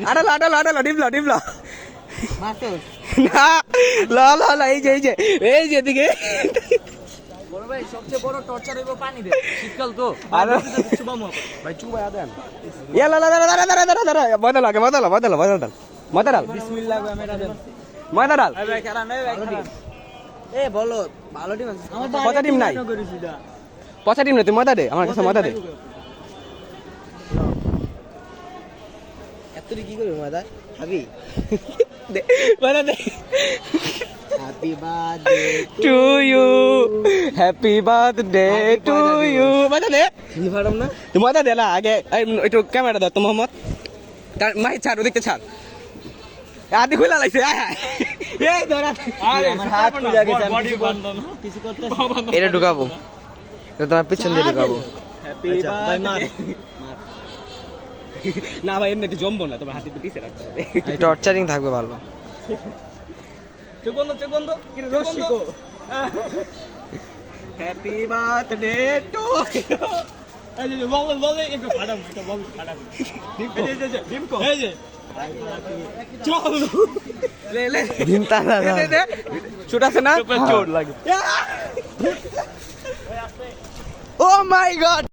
আটা ডিমলা না ল এই যে এদিকে বড় ভাই সবচেয়ে বড় টর্চার হইব পানি দে শীতকাল তো আরে চুবামু ভাই চুবায়া দেন ইয়া দাঁড়া ময়দা ডাল বিসমিল্লাহ মেরা দেন ময়দা ডাল ভাই খারাপ নাই ভাই খারাপ এ বলো ভালো টিম আছে আমার পচা টিম নাই পচা টিম নাই তুই ময়দা দে আমার কাছে ময়দা দে এতরি কি করবে ময়দা খাবি ময়দা দে happy birthday to you happy birthday to you ময়দা দে লিভারম না তুই ময়দা দে না আগে একটু ক্যামেরা দাও তো মোহাম্মদ তার মাই ছাড় ওদিকে ছাড় আদি খুলে লাইছে এই ধরা আমার হাত পুড়ে গেছে বডি বন্ধ না কিছু করতে এটা ঢুকাবো এটা তোমার পিছন দিয়ে ঢুকাবো হ্যাপি বার্থডে না ভাই এমনি জমবো না তোমার হাতে পিছে রাখতে হবে টর্চারিং থাকবে ভালো চোখ বন্ধ কি রসিকো হ্যাপি বার্থডে টু এই যে বল একটু ফাটাম এটা বল ফাটাম এই যে ডিমকো এই যে চল লে ডিম তালা ছোট আছে না চোট লাগে ও মাই গড